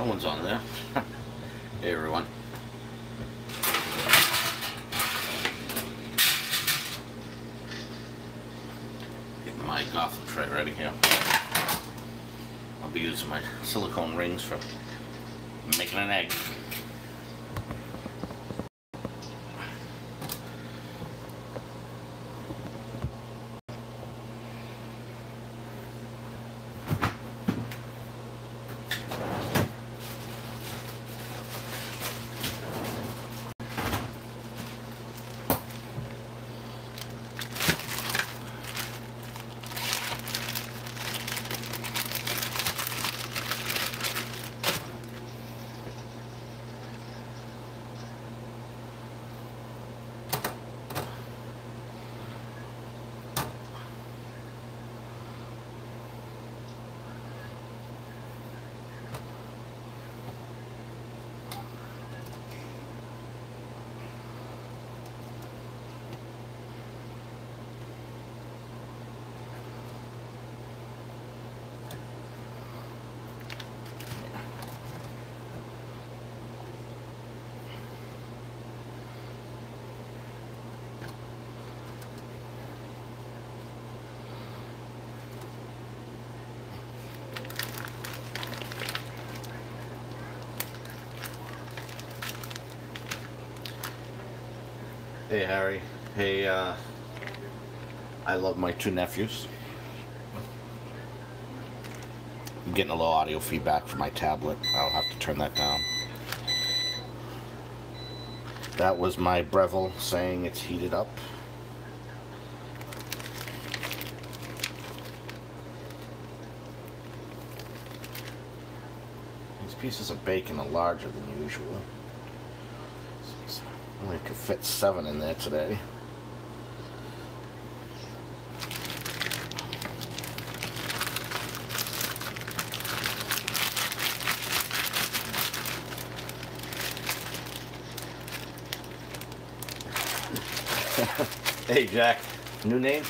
one's on there. Hey everyone. Getting my Gotham tray ready here. I'll be using my silicone rings for making an egg. Hey Harry, hey, I love my two nephews. I'm getting a little audio feedback from my tablet. I'll have to turn that down. That was my Breville saying it's heated up. These pieces of bacon are larger than usual. Only could fit 7 in there today. Hey Jack, new name?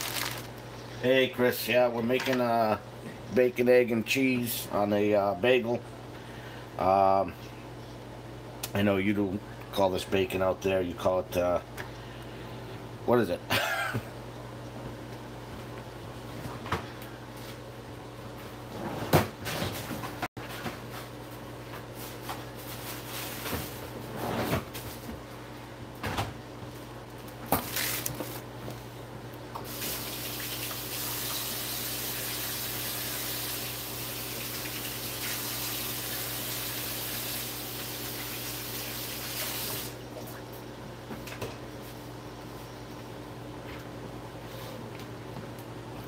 Hey Chris, yeah, we're making bacon, egg, and cheese on a bagel. I know you do call this bacon out there, you call it, what is it?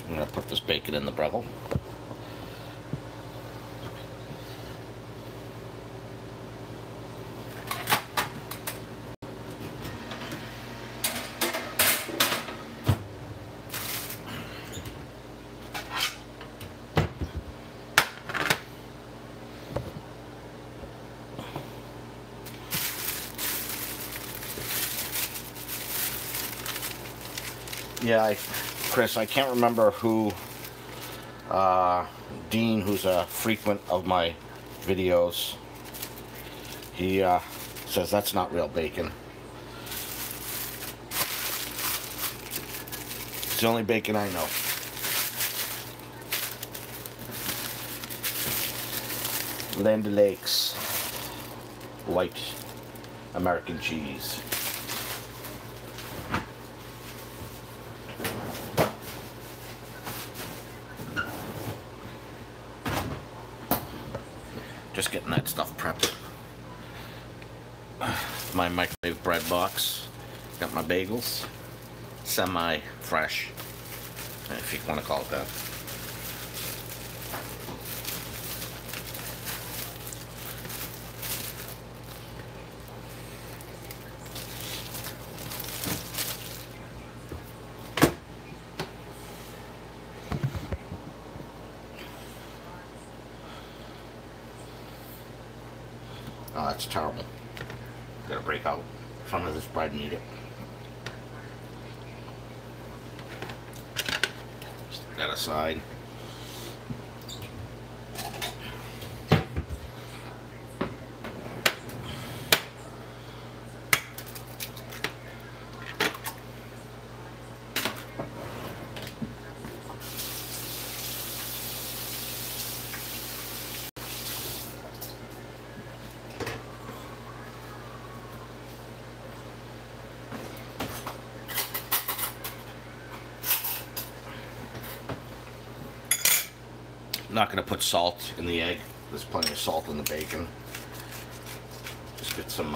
I'm going to put this bacon in the Breville. Yeah, Chris, I can't remember who, Dean, who's a frequent of my videos, he says that's not real bacon. It's the only bacon I know. Land O'Lakes, white American cheese. Just getting that stuff prepped. My microwave bread box. Got my bagels. Semi-fresh, if you want to call it that. Oh, that's terrible. Gotta break out some of this bread and eat it. Stick that aside. I'm not going to put salt in the egg. There's plenty of salt in the bacon. Just get some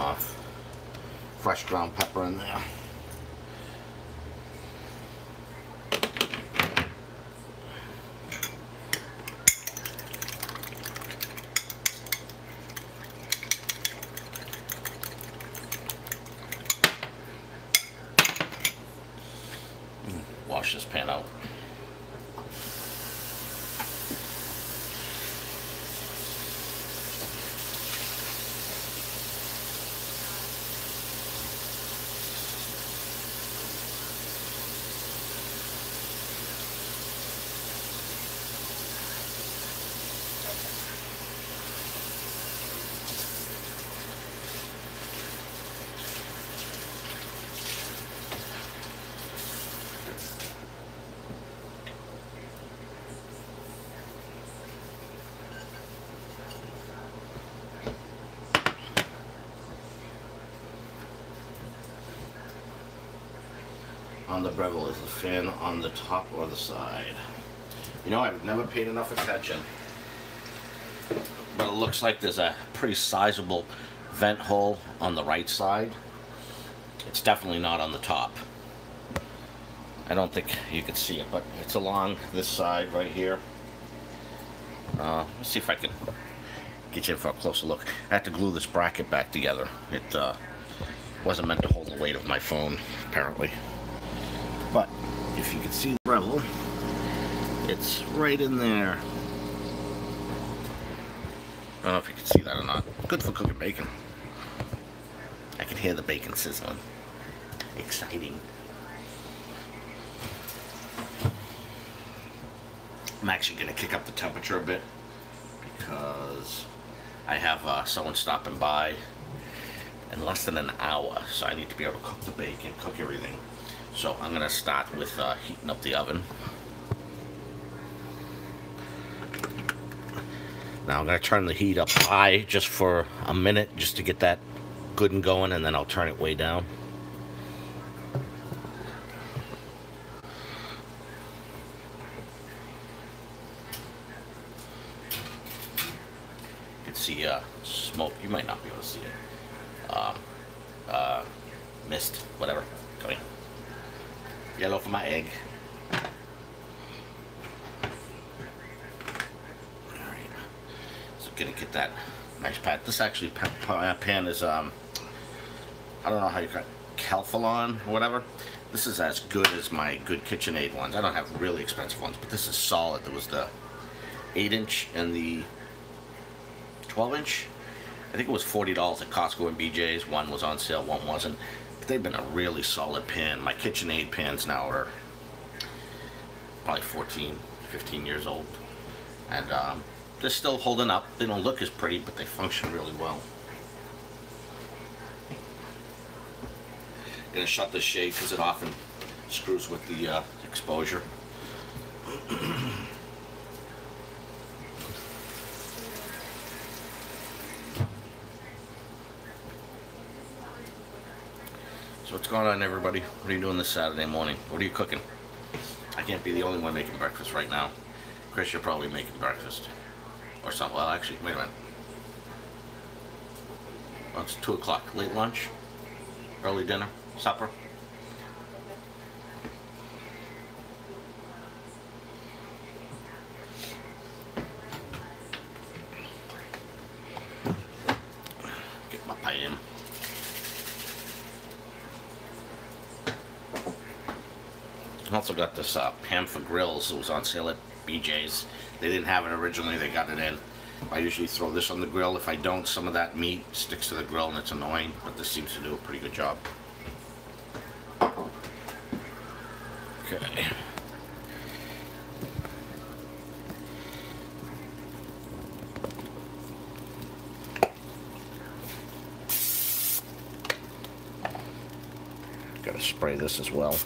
fresh ground pepper in there. Wash this pan out. On the Breville, is the fan on the top or the side? You know, I've never paid enough attention, but it looks like there's a pretty sizable vent hole on the right side. It's definitely not on the top. I don't think you can see it, but it's along this side right here. Let's see if I can get you in for a closer look. I had to glue this bracket back together. It wasn't meant to hold the weight of my phone, apparently. But if you can see the Breville, it's right in there. I don't know if you can see that or not. Good for cooking bacon. I can hear the bacon sizzling. Exciting. I'm actually going to kick up the temperature a bit because I have someone stopping by in less than an hour, so I need to be able to cook the bacon, cook everything. So I'm going to start with heating up the oven. Now I'm going to turn the heat up high just for a minute, just to get that good and going, and then I'll turn it way down. You can see smoke. You might not be able to see it. Mist, whatever. Coming. Yellow for my egg. Alright. So gonna get that nice pan. This actually pan is I don't know how you call it, Calphalon or whatever. This is as good as my good KitchenAid ones. I don't have really expensive ones, but this is solid. There was the 8-inch and the 12-inch. I think it was $40 at Costco and BJ's. One was on sale, one wasn't. They've been a really solid pan. My KitchenAid pans now are probably 14, 15 years old. And they're still holding up. They don't look as pretty, but they function really well. I'm going to shut the shade because it often screws with the exposure. So what's going on, everybody? What are you doing this Saturday morning? What are you cooking? I can't be the only one making breakfast right now. Chris, you're probably making breakfast. Or something. Well, actually, wait a minute. Well, it's 2 o'clock. Late lunch? Early dinner? Supper? Get my pie in. I also got this pan for grills. It was on sale at BJ's. They didn't have it originally, they got it in. I usually throw this on the grill. If I don't, some of that meat sticks to the grill and it's annoying, but this seems to do a pretty good job. Okay. Gotta spray this as well.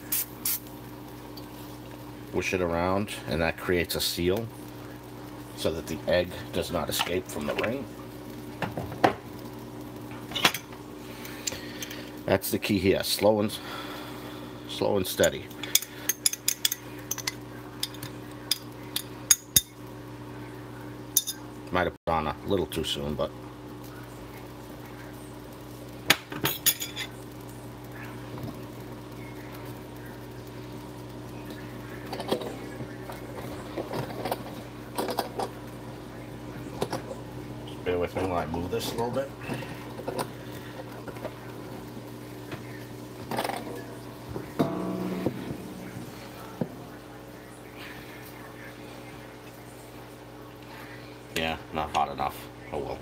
Push it around, and that creates a seal so that the egg does not escape from the ring. That's the key here. Slow and steady. Might have put on a little too soon, but just bear with me while I move this a little bit. Yeah, not hot enough. Oh well.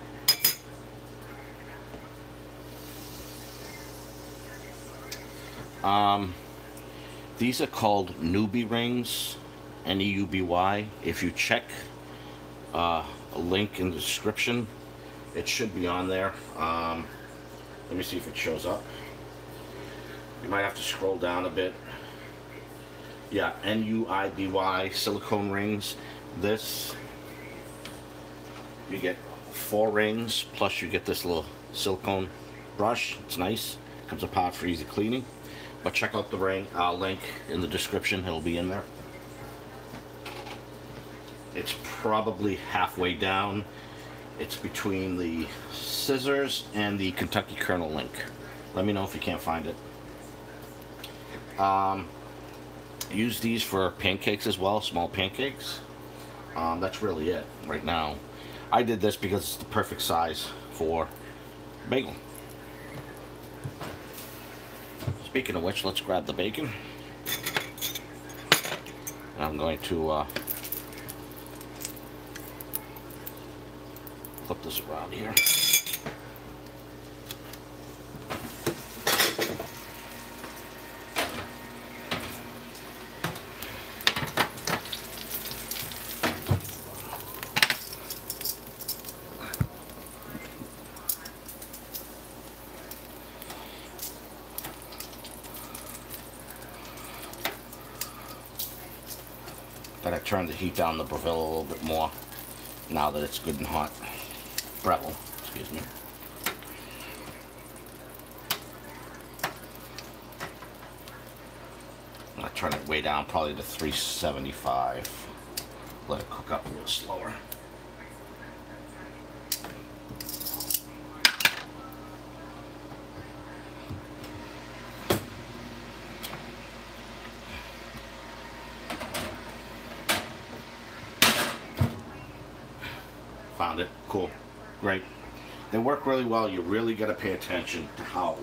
These are called NUIBY rings, N-E-U-B-Y. If you check a link in the description, it should be on there. Let me see if it shows up. You might have to scroll down a bit. Yeah, N-U-I-B-Y, silicone rings. This, you get 4 rings, plus you get this little silicone brush. It's nice. Comes apart for easy cleaning. But check out the ring link in the description. It'll be in there. It's probably halfway down. It's between the scissors and the Kentucky Colonel link. Let me know if you can't find it. Use these for pancakes as well, small pancakes. That's really it right now. I did this because it's the perfect size for bagel. Speaking of which, let's grab the bacon. I'm going to flip this around here. Gotta turn the heat down the Breville a little bit more now that it's good and hot. Breville, excuse me. I'm gonna turn it way down, probably to 375. Let it cook up a little slower. Found it. Cool. Great. They work really well. You really got to pay attention to how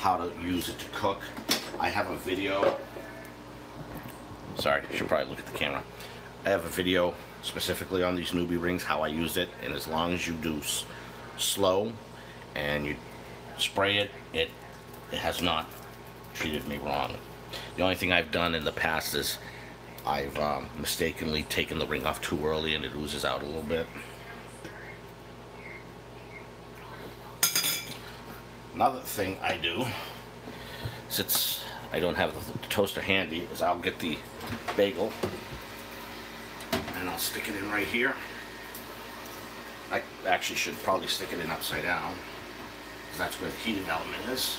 to use it to cook. I have a video. Sorry, I should probably look at the camera. I have a video specifically on these NUIBY rings, how I use it, and as long as you do slow and you spray it, it has not treated me wrong. The only thing I've done in the past is I've mistakenly taken the ring off too early and it oozes out a little bit. Another thing I do, since I don't have the toaster handy, is I'll get the bagel and I'll stick it in right here. I actually should probably stick it in upside down, because that's where the heating element is.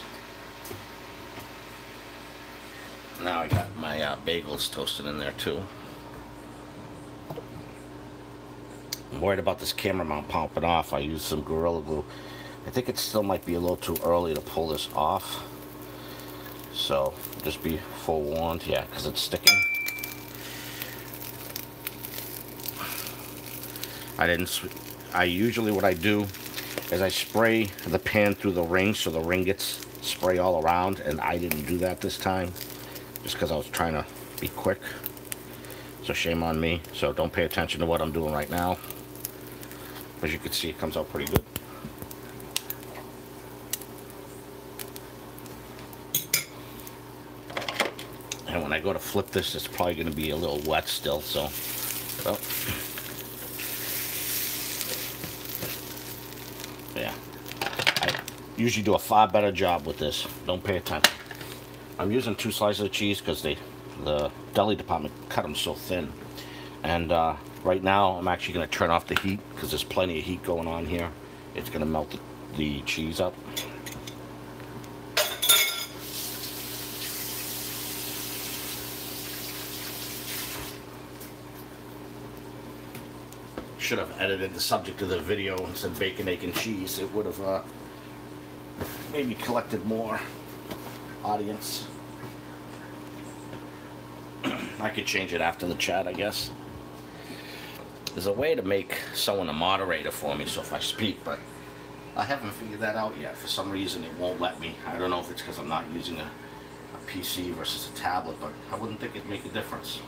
Now I got my bagels toasted in there too. I'm worried about this camera mount popping off. I used some Gorilla Glue. I think it still might be a little too early to pull this off. So just be forewarned, yeah, because it's sticking. I usually, what I do is I spray the pan through the ring so the ring gets spray all around, and I didn't do that this time just because I was trying to be quick. So shame on me. So don't pay attention to what I'm doing right now. As you can see, it comes out pretty good. And when I go to flip this, it's probably going to be a little wet still, so well, yeah. I usually do a far better job with this. Don't pay attention. I'm using 2 slices of cheese because the deli department cut them so thin. And right now, I'm actually going to turn off the heat because there's plenty of heat going on here. It's going to melt the cheese up. should have edited the subject of the video and said bacon, egg, and cheese. It would have maybe collected more audience. I could change it after the chat, I guess. There's a way to make someone a moderator for me, so if I speak, but I haven't figured that out yet. For some reason, it won't let me. I don't know if it's because I'm not using a PC versus a tablet, but I wouldn't think it'd make a difference.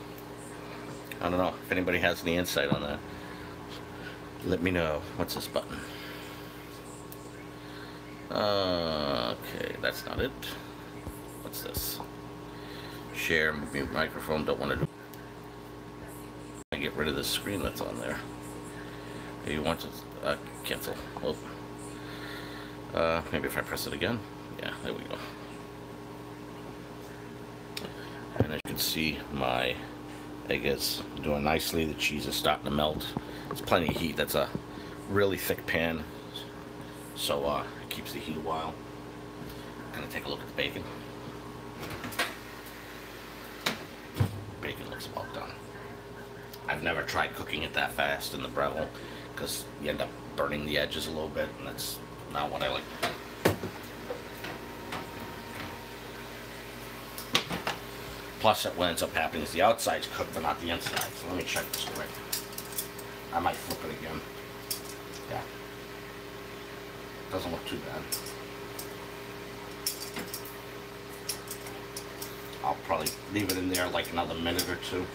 I don't know. If anybody has any insight on that, let me know. What's this button? Okay, that's not it. What's this? Share, mute microphone. Don't want to do. I get rid of the screen that's on there. You want to cancel. Oh. Maybe if I press it again. Yeah, there we go. And as you can see, my egg is doing nicely. The cheese is starting to melt. It's plenty of heat. That's a really thick pan, so it keeps the heat a while. I'm gonna take a look at the bacon. Bacon looks about done. I've never tried cooking it that fast in the Breville because you end up burning the edges a little bit, and that's not what I like. Plus, what ends up happening is the outside's cooked, but not the inside. So let me check this quick. I might flip it again. Yeah. Doesn't look too bad. I'll probably leave it in there like another minute or two.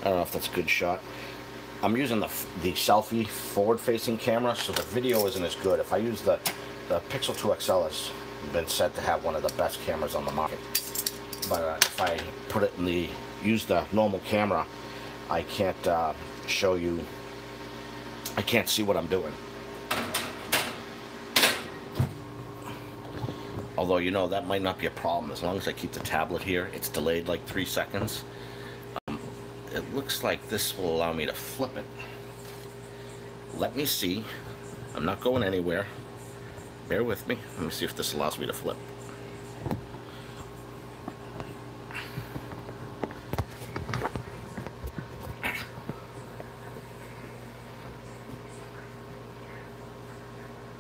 I don't know if that's a good shot. I'm using the selfie forward-facing camera, so the video isn't as good. If I use the Pixel 2 XL, has been said to have one of the best cameras on the market. But if I put it in use the normal camera, I can't show you. I can't see what I'm doing. Although, you know, that might not be a problem. As long as I keep the tablet here, it's delayed like 3 seconds. It looks like this will allow me to flip it. Let me see. I'm not going anywhere. Bear with me. Let me see if this allows me to flip.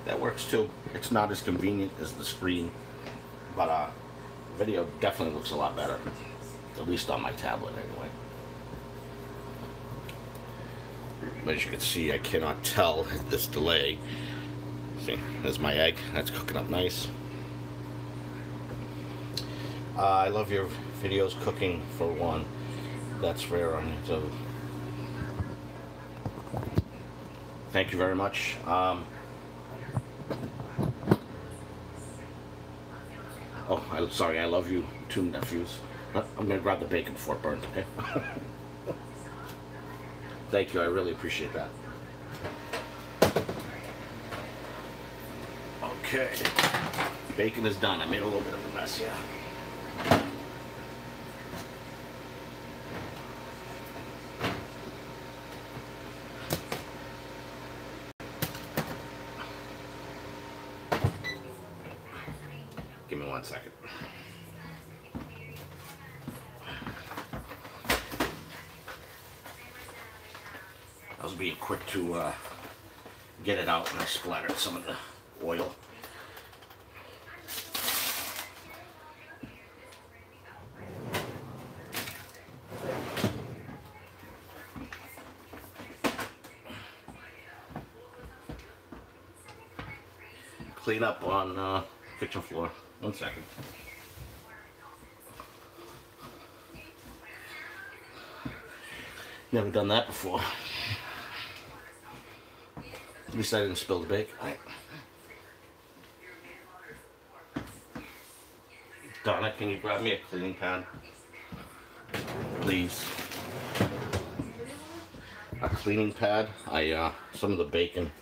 That works too. It's not as convenient as the screen, but video definitely looks a lot better. At least on my tablet anyway. As you can see, I cannot tell this delay. See, there's my egg. That's cooking up nice. I love your videos cooking, for one. That's rare on it. So thank you very much. Oh, I'm sorry. I love you, 2 nephews. I'm gonna grab the bacon before it burns. Okay. Thank you, I really appreciate that. Okay, bacon is done. I made a little bit of a mess, yeah. Give me 1 second. I was being quick to get it out, and I splattered some of the oil. Clean up on kitchen floor. 1 second. Never done that before. At least I didn't spill the bacon. Right. Donna, can you grab me a cleaning pad? Please. A cleaning pad. Some of the bacon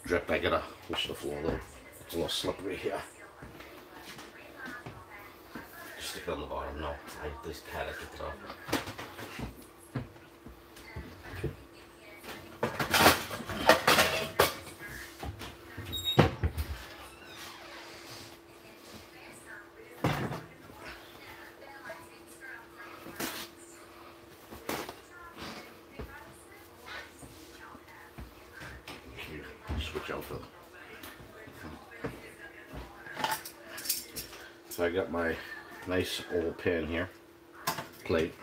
dripped. I gotta push the floor a little. It's a little slippery here. Just stick it on the bottom. No, this pad I picked it up. watch out for them. So I got my nice old pan here, plate.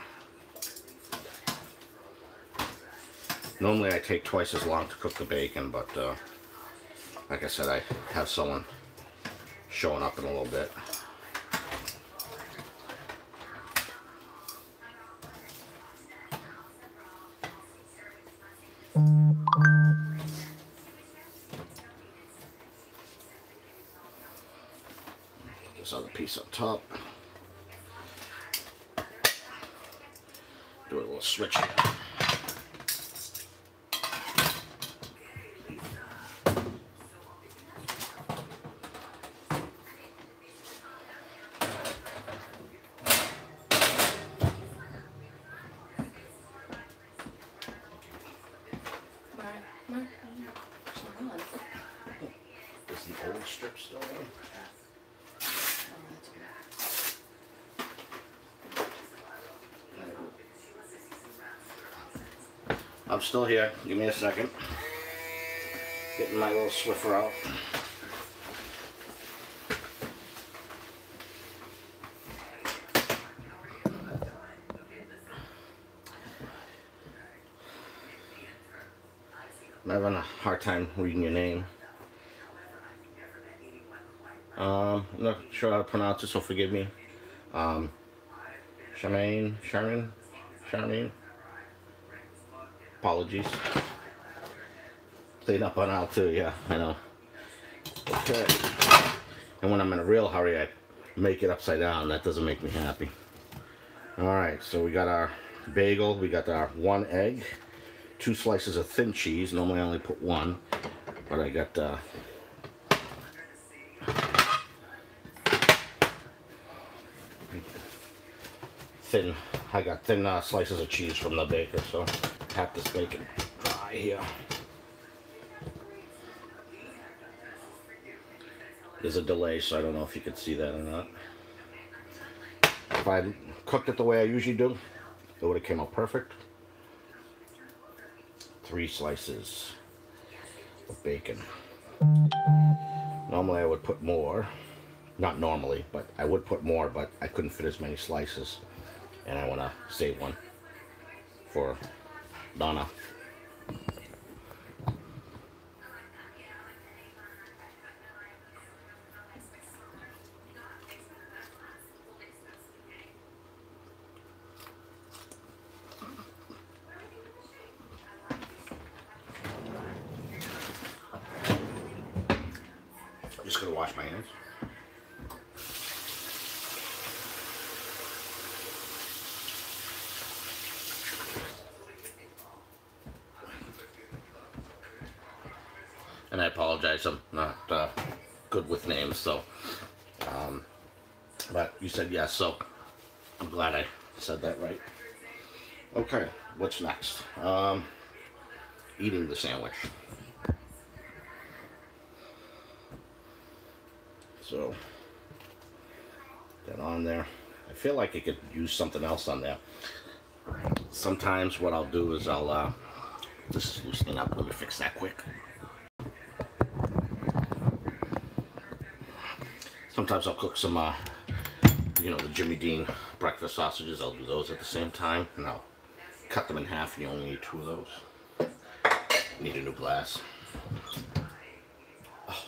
Normally I take twice as long to cook the bacon, but like I said, I have someone showing up in a little bit. Put this other piece on top. Do a little switch here. Is the old strip still on? I'm still here. Give me a second. Getting my little Swiffer out. I'm having a hard time reading your name. I'm not sure how to pronounce it, so forgive me. Charmaine. Apologies. Clean up on out too, yeah, I know. Okay. And when I'm in a real hurry, I make it upside down. That doesn't make me happy. Alright, so we got our bagel, we got our 1 egg, 2 slices of thin cheese. Normally I only put 1, but I got thin slices of cheese from the baker, so have this bacon dry here. There's a delay, so I don't know if you can see that or not. If I cooked it the way I usually do, it would have came out perfect. 3 slices of bacon. Normally I would put more. Not normally, but I would put more, but I couldn't fit as many slices. And I want to save one for Donna. I'm just going to wash my hands. And I apologize, I'm not good with names, so, but you said yes, so I'm glad I said that right. Okay, what's next? Eating the sandwich. So, that on there. I feel like I could use something else on there. Sometimes what I'll do is this is loosening up, let me fix that quick. Sometimes I'll cook some, you know, the Jimmy Dean breakfast sausages. I'll do those at the same time, and I'll cut them in half, and you only need 2 of those. Need a new glass. Oh,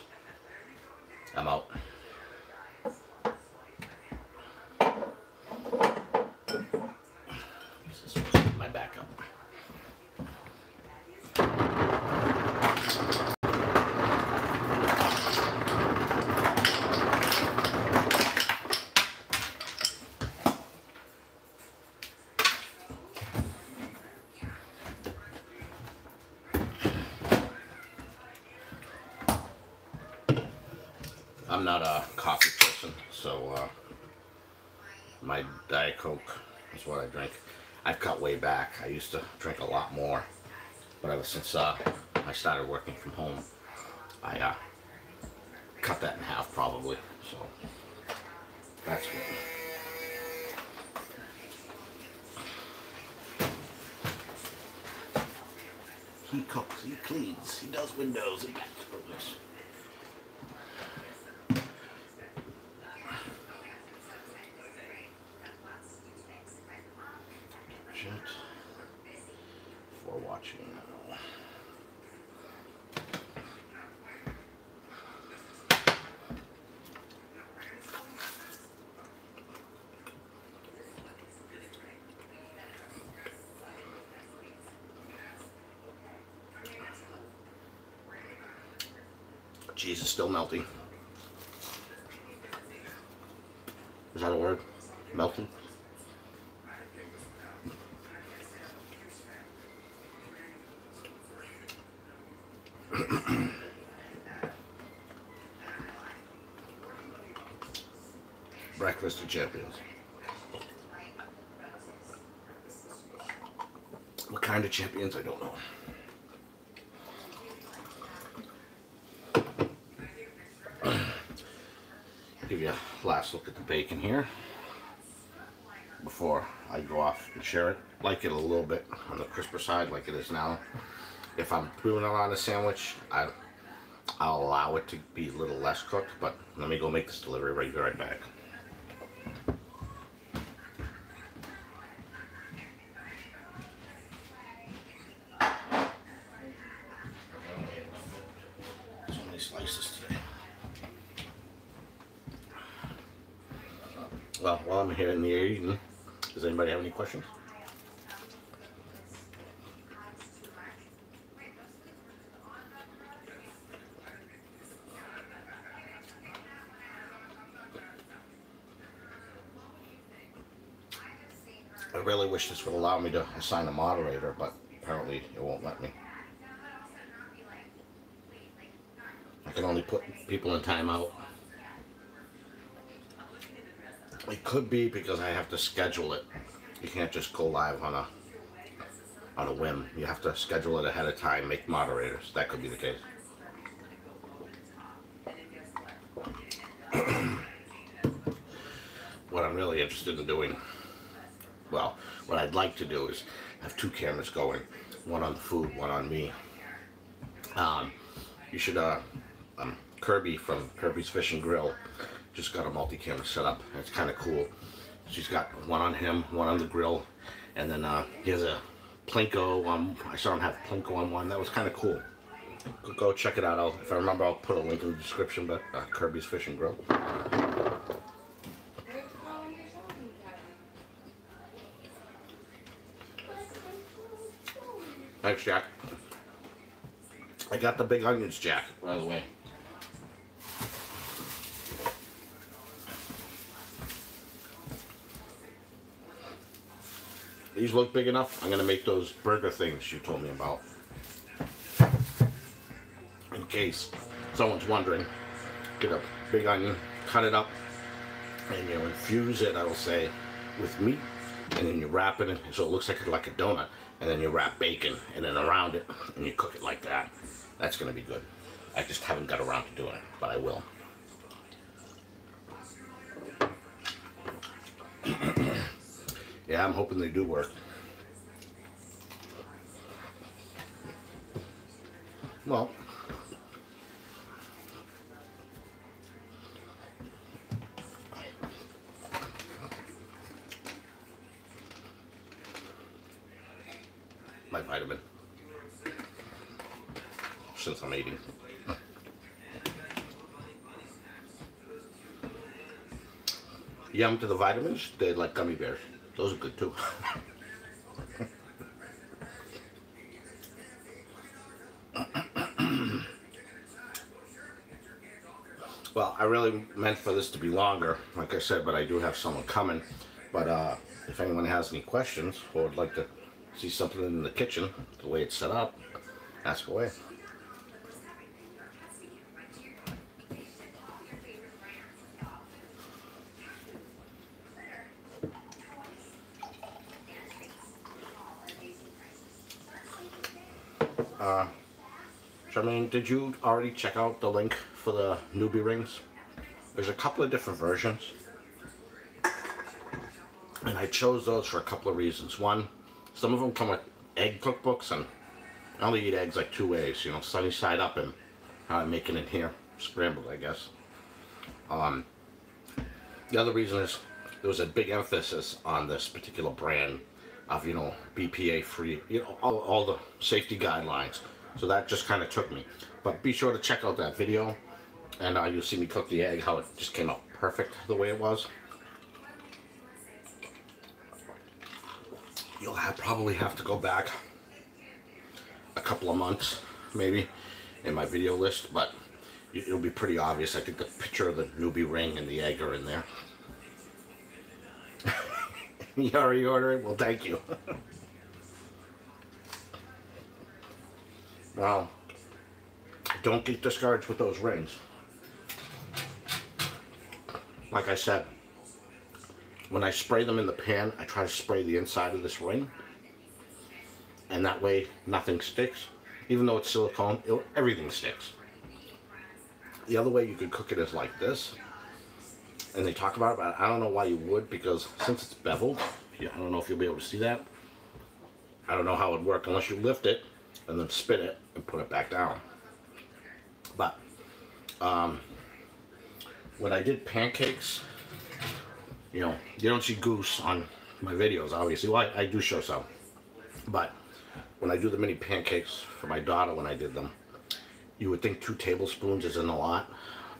I'm out. This is my backup. I'm not a coffee person, so my Diet Coke is what I drink. I've cut way back. I used to drink a lot more, but ever since I started working from home, I cut that in half probably, so that's good. He cooks, he cleans, he does windows and bathrooms. For watching now. Cheese is still melting. Is that a word? Melting? Breakfast of champions. What kind of champions? I don't know. Give you a last look at the bacon here before I go off and share it. Like it a little bit on the crisper side like it is now. If I'm doing it on a sandwich, I'll allow it to be a little less cooked, but let me go make this delivery. Be right back. So many slices today. Well, while I'm here in the eating, does anybody have any questions? I really wish this would allow me to assign a moderator, but apparently it won't let me. I can only put people in timeout. It could be because I have to schedule it. You can't just go live on a whim. You have to schedule it ahead of time, make moderators. That could be the case. What I'm really interested in doing, well, what I'd like to do is have two cameras going, one on the food, one on me. You should, Kirby from Kirby's Fish and Grill just got a multi-camera set up. It's kind of cool. She's got one on him, one on the grill, and then he has a Plinko on. I saw him have Plinko on one. That was kind of cool. Go check it out. If I remember, I'll put a link in the description. But Kirby's Fish and Grill. Thanks, Jack. I got the big onions, Jack, by the way. These look big enough. I'm going to make those burger things you told me about. In case someone's wondering, get a big onion, cut it up, and you infuse it, I will say, with meat, and then you wrap it in, so it looks like a donut, and then you wrap bacon, and then around it, and you cook it like that. That's going to be good. I just haven't got around to doing it, but I will. Yeah, I'm hoping they do work. Well, my vitamin, since I'm eating. Yum to the vitamins, they like gummy bears. Those are good too. Well, I really meant for this to be longer, like I said, but I do have someone coming. But if anyone has any questions or would like to see something in the kitchen, the way it's set up, ask away. Charmaine, did you already check out the link for the NUIBY rings? There's a couple of different versions, and I chose those for a couple of reasons. One, some of them come with egg cookbooks, and I only eat eggs like 2 ways, you know, sunny side up and how I'm making it here, scrambled, I guess. The other reason is there was a big emphasis on this particular brand of, you know, BPA free, you know, all the safety guidelines. So that just kind of took me. But be sure to check out that video, and you'll see me cook the egg, how it just came out perfect the way it was. You'll probably have to go back a couple of months, maybe, in my video list, but it'll be pretty obvious. I think the picture of the NUIBY ring and the egg are in there. You already ordered it? Well, thank you. Well, don't get discouraged with those rings. Like I said, when I spray them in the pan, I try to spray the inside of this ring, and that way nothing sticks. Even though it's silicone, everything sticks. The other way you could cook it is like this, and they talk about it, but I don't know why you would, because since it's beveled, I don't know if you'll be able to see that. I don't know how it would work unless you lift it and then spin it and put it back down. But when I did pancakes, you know, you don't see goose on my videos, obviously. Well, I do show some, but when I do the mini pancakes for my daughter, when I did them, you would think 2 tablespoons isn't a lot,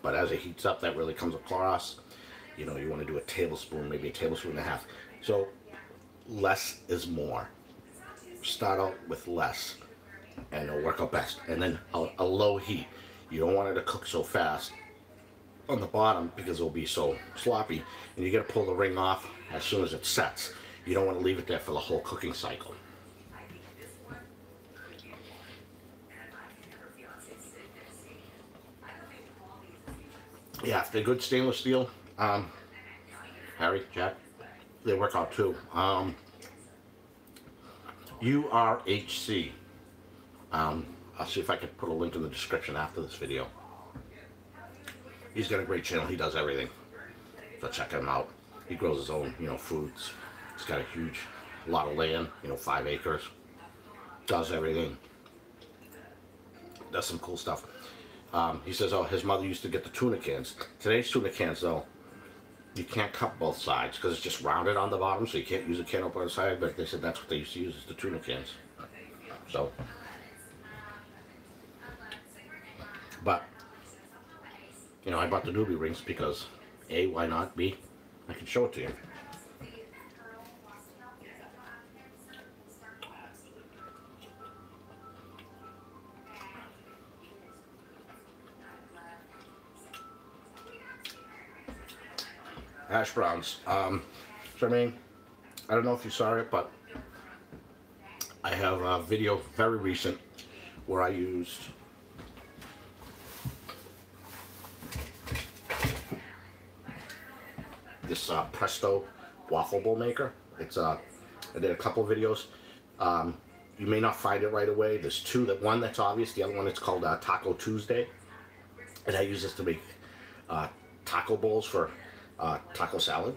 but as it heats up, that really comes across. You know, you want to do a tablespoon, maybe a tablespoon and a half. So less is more. Start out with less, and it'll work out best. And then a low heat. You don't want it to cook so fast on the bottom because it'll be so sloppy, and you got to pull the ring off as soon as it sets. You don't want to leave it there for the whole cooking cycle. Yeah, if they're good stainless steel, Harry, Jack, they work out too. URHC. I'll see if I can put a link in the description after this video. He's got a great channel. He does everything. So check him out. He grows his own, you know, foods. He's got a lot of land, you know, 5 acres. Does everything. Does some cool stuff. He says, oh, his mother used to get the tuna cans. Today's tuna cans, though, you can't cut both sides because it's just rounded on the bottom, so you can't use a can opener side, but they said that's what they used to use, is the tuna cans. So, but, you know, I bought the NUIBY rings because, A, why not? B, I can show it to you. Hash browns. Jermaine, I don't know if you saw it, but I have a video very recent where I used this Presto waffle bowl maker. It's I did a couple videos. You may not find it right away. There's 2. One that's obvious. The other one it's called Taco Tuesday, and I use this to make taco bowls for taco salad.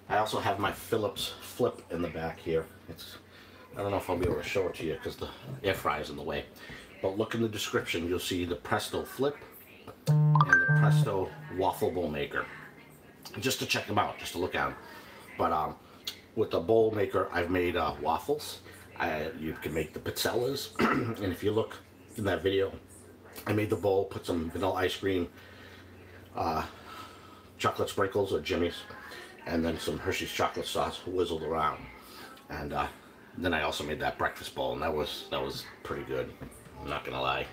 I also have my Philips flip in the back here. I don't know if I'll be able to show it to you because the air fryer is in the way. But look in the description, you'll see the Presto flip and the Presto waffle bowl maker. Just to check them out, just to look at them. But with the bowl maker, I've made waffles. You can make the pizzellas, and if you look in that video, I made the bowl, put some vanilla ice cream, chocolate sprinkles or jimmies, and then some Hershey's chocolate sauce whizzled around. And then I also made that breakfast bowl, and that was pretty good. I'm not gonna lie.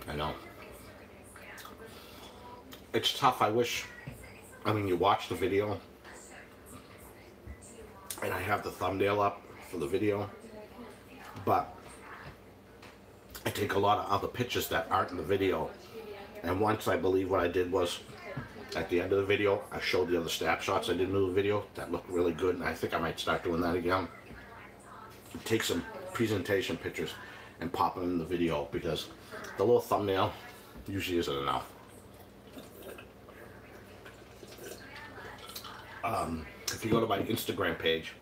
I know. It's tough. I mean, you watch the video, and I have the thumbnail up for the video, but I take a lot of other pictures that aren't in the video, and once I believe what I did was at the end of the video I showed the other snapshots I did in the video that looked really good, and I think I might start doing that again. Take some presentation pictures and pop them in the video, because the little thumbnail usually isn't enough. If you go to my Instagram page,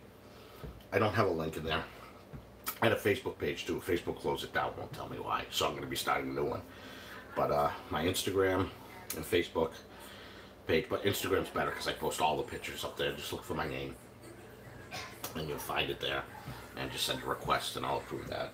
I don't have a link in there. I had a Facebook page too. Facebook closed it down, won't tell me why. So I'm going to be starting a new one. But my Instagram and Facebook page, but Instagram's better because I post all the pictures up there. Just look for my name and you'll find it there. And just send a request and I'll approve that.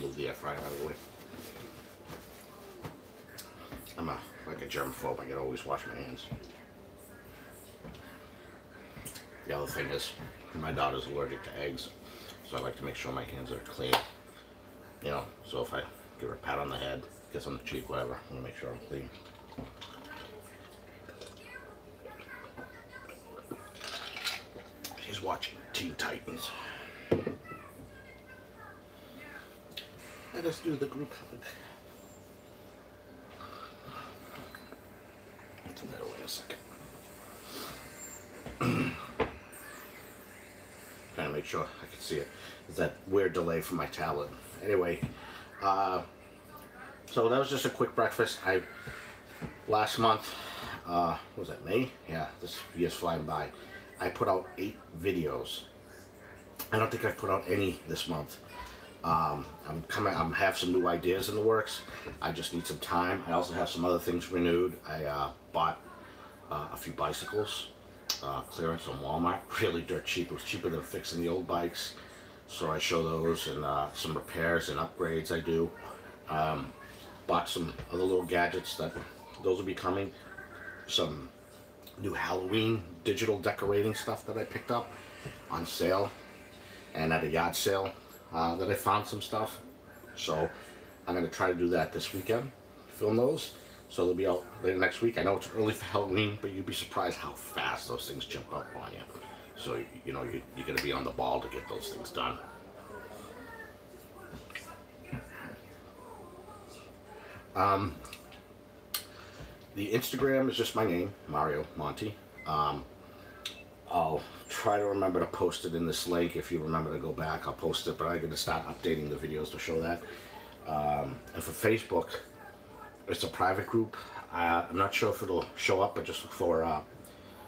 Move the air fryer out of the way. I'm like a germaphobe. I gotta always wash my hands. The other thing is, my daughter's allergic to eggs, so I like to make sure my hands are clean. You know, so if I give her a pat on the head, kiss on the cheek, whatever, I want to make sure I'm clean. She's watching Teen Titans. Let us do the group hug. Let's turn that away a second. Trying to make sure I can see it. There's that weird delay from my tablet. Anyway, so that was just a quick breakfast. Last month, what was that, May? Yeah, this year's flying by. I put out 8 videos. I don't think I've put out any this month. I have some new ideas in the works. I just need some time. I also have some other things renewed. I bought a few bicycles, clearance on Walmart, really dirt cheap. It was cheaper than fixing the old bikes. So I show those and some repairs and upgrades I do. Bought some other little gadgets that those will be coming. Some new Halloween digital decorating stuff that I picked up on sale and at a yard sale. That I found some stuff, so I'm going to try to do that this weekend, film those, so they'll be out later next week. I know it's early for Halloween, but you'd be surprised how fast those things jump up on you. So, you know, you're going to be on the ball to get those things done. The Instagram is just my name, Mario Monti. I'll try to remember to post it in this link. If you remember to go back, I'll post it, but I'm going to start updating the videos to show that. And for Facebook, it's a private group. I'm not sure if it'll show up, but just look for,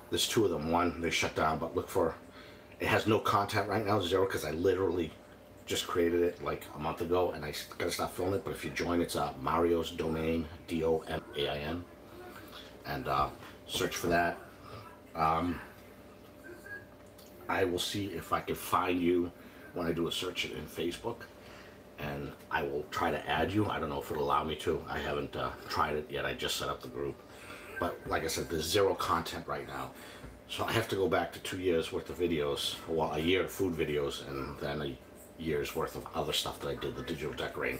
there's 2 of them. One, they shut down, but look for, it has no content right now, 0, because I literally just created it like a month ago, and I got to stop filming it. But if you join, it's Mario's Domain, DOMAIN, and search for that. I will see if I can find you when I do a search in Facebook, and I will try to add you. I don't know if it'll allow me to. I haven't tried it yet. I just set up the group. But like I said, there's 0 content right now. So I have to go back to 2 years worth of videos, well, a year of food videos, and then a year's worth of other stuff that I did, the digital decorating.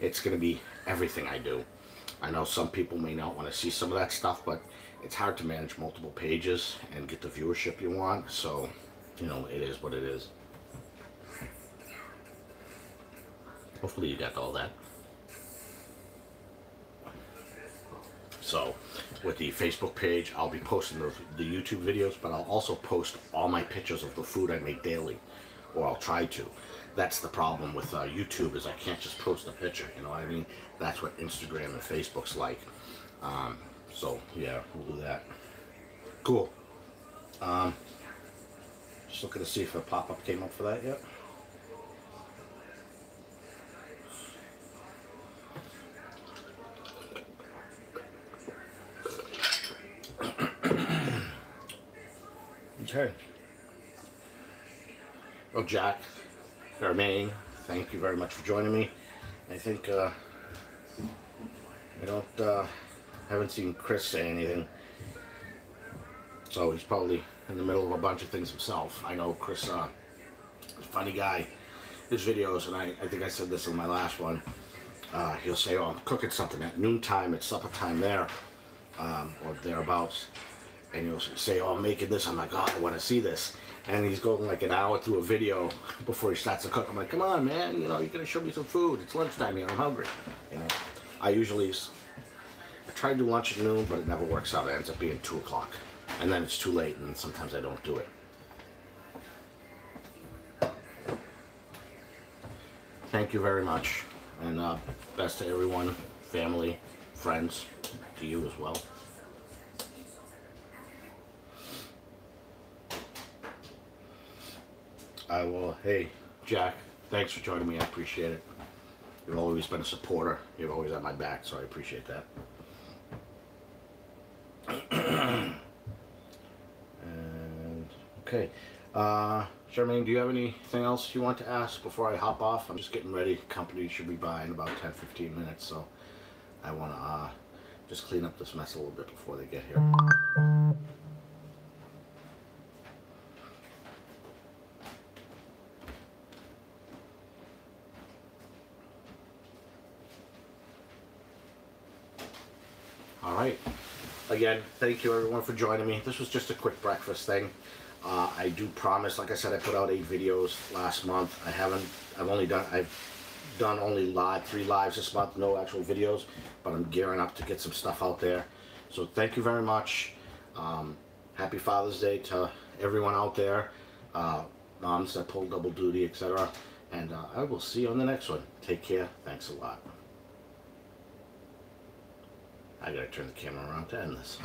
It's going to be everything I do. I know some people may not want to see some of that stuff, but it's hard to manage multiple pages and get the viewership you want. So, you know, it is what it is. Hopefully you got all that. So, with the Facebook page, I'll be posting the YouTube videos, but I'll also post all my pictures of the food I make daily, or I'll try to. That's the problem with YouTube, is I can't just post a picture, you know what I mean? That's what Instagram and Facebook's like. So, yeah, we'll do that. Cool. Just looking to see if a pop-up came up for that yet. Okay. Well, Jack, Maine, thank you very much for joining me. I think haven't seen Chris say anything, so he's probably in the middle of a bunch of things himself. I know Chris, is a funny guy. His videos, and I think I said this in my last one, he'll say, oh, I'm cooking something at noontime, it's supper time there, or thereabouts, and he'll say, oh, I'm making this. I'm like, oh, I want to see this. And he's going like an hour through a video before he starts to cook. I'm like, come on, man, you know, you're gonna show me some food. It's lunchtime here. I'm hungry. You know, I try to do lunch at noon, but it never works out. It ends up being 2 o'clock, and then it's too late, and sometimes I don't do it. Thank you very much, and best to everyone, family, friends, to you as well. I will. Hey, Jack, thanks for joining me. I appreciate it. You've always been a supporter. You've always had my back, so I appreciate that. And okay, Charmaine, do you have anything else you want to ask before I hop off? I'm just getting ready. Company should be by in about 10-15 minutes, so I want to just clean up this mess a little bit before they get here. All right. Again, thank you everyone for joining me. This was just a quick breakfast thing. I do promise, like I said, I put out 8 videos last month. I've done only 3 lives this month, no actual videos, but I'm gearing up to get some stuff out there. So thank you very much. Happy Father's Day to everyone out there. Moms that pull double duty, etc. And I will see you on the next one. Take care. Thanks a lot. I gotta turn the camera around to end this.